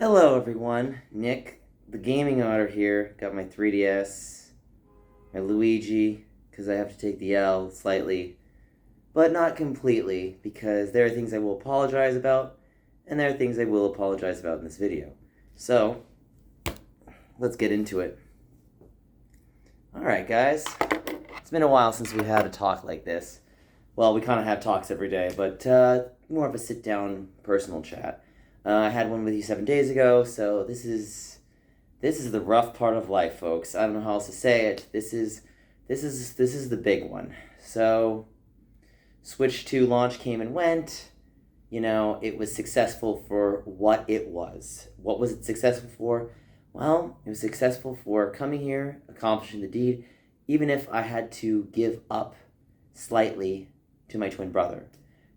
Hello everyone, Nick, the gaming otter here. Got my 3DS, my Luigi, because I have to take the L slightly, but not completely, because there are things I will apologize about, and there are things I will apologize about in this video. So, let's get into it. Alright guys, it's been a while since we had a talk like this. Well, we kind of have talks every day, but more of a sit-down personal chat. I had one with you 7 days ago, so this is the rough part of life, folks. I don't know how else to say it. This is the big one. So, Switch 2 launch came and went. You know, it was successful for what it was. What was it successful for? Well, it was successful for coming here, accomplishing the deed, even if I had to give up slightly to my twin brother.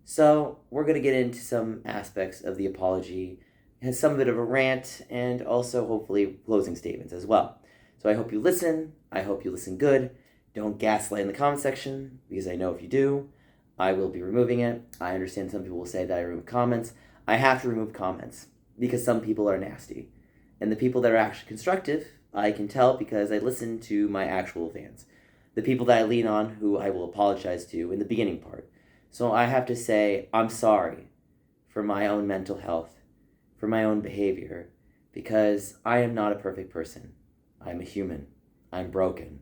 So, we're going to get into some aspects of the apology, has some bit of a rant, and also hopefully closing statements as well. So, I hope you listen. I hope you listen good. Don't gaslight in the comment section, because I know if you do, I will be removing it. I understand some people will say that I remove comments. I have to remove comments, because some people are nasty. And the people that are actually constructive, I can tell because I listen to my actual fans. The people that I lean on, who I will apologize to in the beginning part. So I have to say, I'm sorry for my own mental health, for my own behavior, because I am not a perfect person. I'm a human. I'm broken.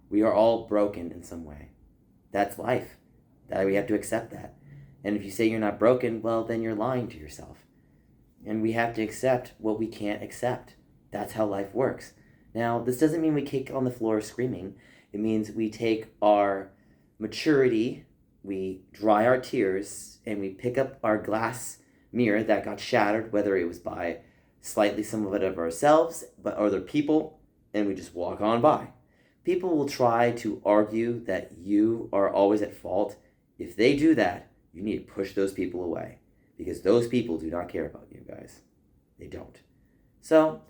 We are all broken in some way. That's life. That we have to accept that. And if you say you're not broken, well, then you're lying to yourself. And we have to accept what we can't accept. That's how life works. Now, this doesn't mean we kick on the floor screaming. It means we take our maturity, we dry our tears, and we pick up our glass mirror that got shattered, whether it was by slightly some of it of ourselves, but other people, and we just walk on by. People will try to argue that you are always at fault. If they do that, you need to push those people away, because those people do not care about you guys. They don't. So,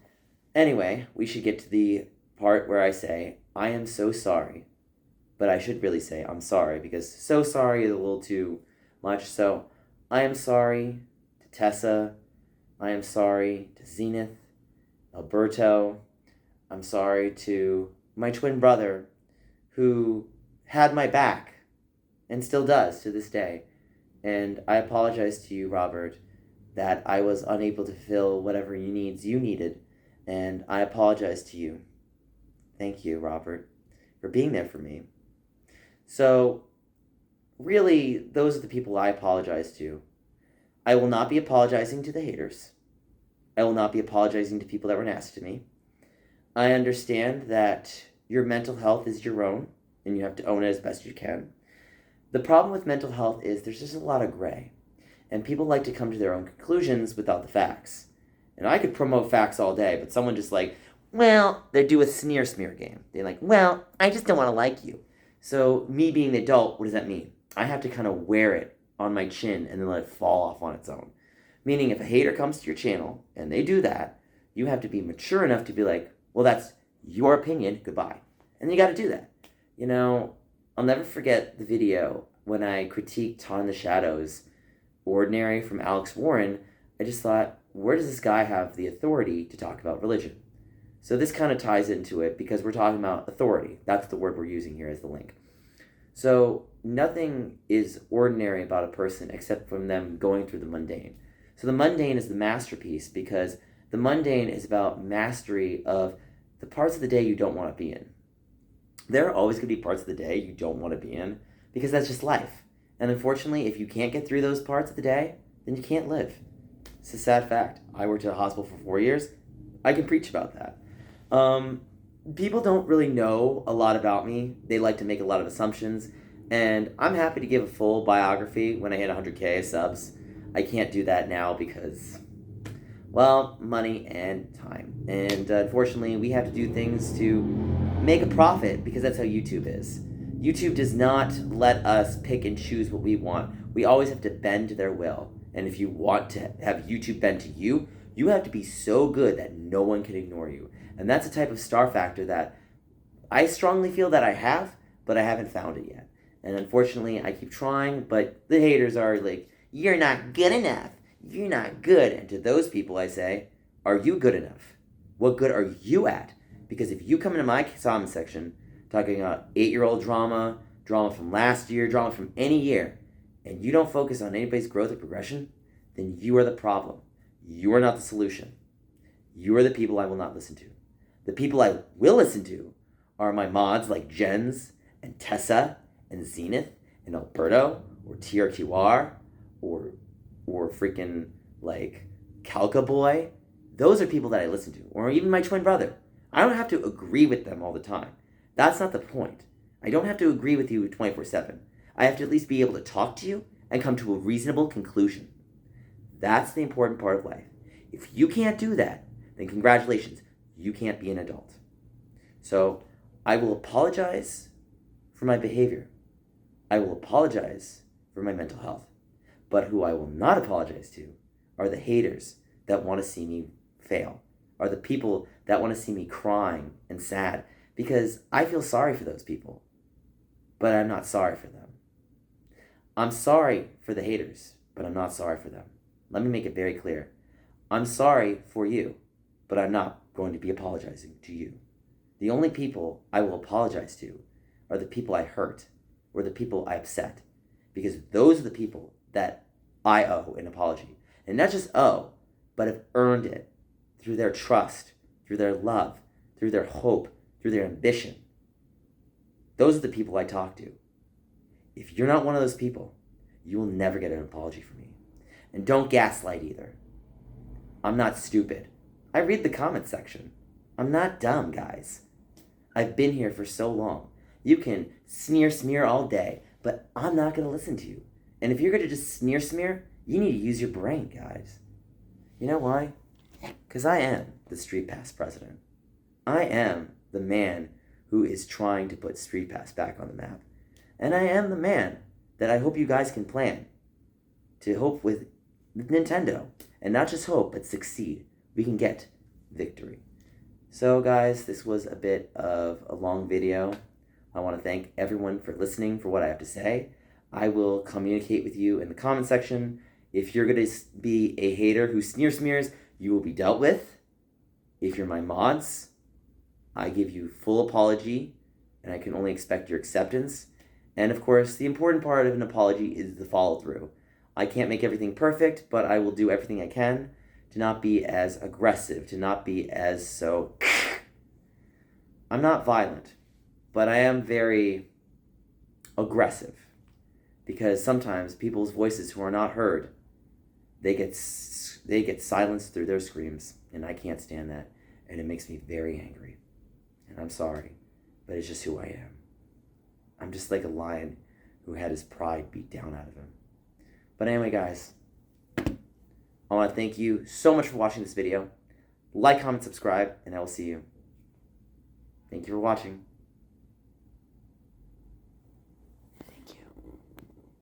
anyway, we should get to the part where I say, I am so sorry. But I should really say I'm sorry, because so sorry is a little too much. So I am sorry to Tessa. I am sorry to Zenith, Alberto. I'm sorry to my twin brother, who had my back and still does to this day. And I apologize to you, Robert, that I was unable to fill whatever needs you needed. And I apologize to you. Thank you, Robert, for being there for me. So, really, those are the people I apologize to. I will not be apologizing to the haters. I will not be apologizing to people that were nasty to me. I understand that your mental health is your own, and you have to own it as best you can. The problem with mental health is there's just a lot of gray, and people like to come to their own conclusions without the facts. And I could promote facts all day, but someone just like, well, they do a smear game. They're like, well, I just don't want to like you. So, me being the adult, what does that mean? I have to kind of wear it on my chin and then let it fall off on its own. Meaning, if a hater comes to your channel and they do that, you have to be mature enough to be like, well, that's your opinion, goodbye. And you got to do that. You know, I'll never forget the video when I critiqued Ton in the Shadows, Ordinary from Alex Warren. I just thought, where does this guy have the authority to talk about religion? So this kind of ties into it because we're talking about authority. That's the word we're using here as the link. So nothing is ordinary about a person except from them going through the mundane. So the mundane is the masterpiece because the mundane is about mastery of the parts of the day you don't want to be in. There are always going to be parts of the day you don't want to be in because that's just life. And unfortunately, if you can't get through those parts of the day, then you can't live. It's a sad fact. I worked at a hospital for 4 years. I can preach about that. People don't really know a lot about me. They like to make a lot of assumptions, and I'm happy to give a full biography when I hit 100K subs. I can't do that now because, well, money and time. And unfortunately, we have to do things to make a profit because that's how YouTube is. YouTube does not let us pick and choose what we want. We always have to bend to their will. And if you want to have YouTube bend to you, you have to be so good that no one can ignore you. And that's a type of star factor that I strongly feel that I have, but I haven't found it yet. And unfortunately, I keep trying, but the haters are like, you're not good enough. You're not good. And to those people, I say, are you good enough? What good are you at? Because if you come into my comment section talking about 8-year-old drama, drama from last year, drama from any year, and you don't focus on anybody's growth or progression, then you are the problem. You are not the solution. You are the people I will not listen to. The people I will listen to are my mods like Jens and Tessa and Zenith and Alberto or TRQR or freaking like Calca Boy. Those are people that I listen to. Or even my twin brother. I don't have to agree with them all the time. That's not the point. I don't have to agree with you 24/7. I have to at least be able to talk to you and come to a reasonable conclusion. That's the important part of life. If you can't do that, then congratulations, you can't be an adult. So I will apologize for my behavior. I will apologize for my mental health. But who I will not apologize to are the haters that want to see me fail, are the people that want to see me crying and sad, because I feel sorry for those people, but I'm not sorry for them. I'm sorry for the haters, but I'm not sorry for them. Let me make it very clear. I'm sorry for you, but I'm not going to be apologizing to you. The only people I will apologize to are the people I hurt or the people I upset, because those are the people that I owe an apology. And not just owe, but have earned it through their trust, through their love, through their hope, through their ambition. Those are the people I talk to. If you're not one of those people, you will never get an apology from me. And don't gaslight either. I'm not stupid. I read the comment section. I'm not dumb, guys. I've been here for so long. You can smear all day, but I'm not going to listen to you. And if you're going to just smear, you need to use your brain, guys. You know why? Because I am the Street Pass president. I am the man who is trying to put Street Pass back on the map. And I am the man that I hope you guys can plan to hope with Nintendo. And not just hope, but succeed. We can get victory. So guys, this was a bit of a long video. I want to thank everyone for listening for what I have to say. I will communicate with you in the comment section. If you're going to be a hater who smears, you will be dealt with. If you're my mods, I give you full apology, and I can only expect your acceptance. And of course, the important part of an apology is the follow-through. I can't make everything perfect, but I will do everything I can to not be as aggressive, to not be as so... I'm not violent, but I am very aggressive. Because sometimes people's voices who are not heard, they get silenced through their screams, and I can't stand that, and it makes me very angry. And I'm sorry, but it's just who I am. I'm just like a lion who had his pride beat down out of him. But anyway, guys, I want to thank you so much for watching this video. Like, comment, subscribe, and I will see you. Thank you for watching.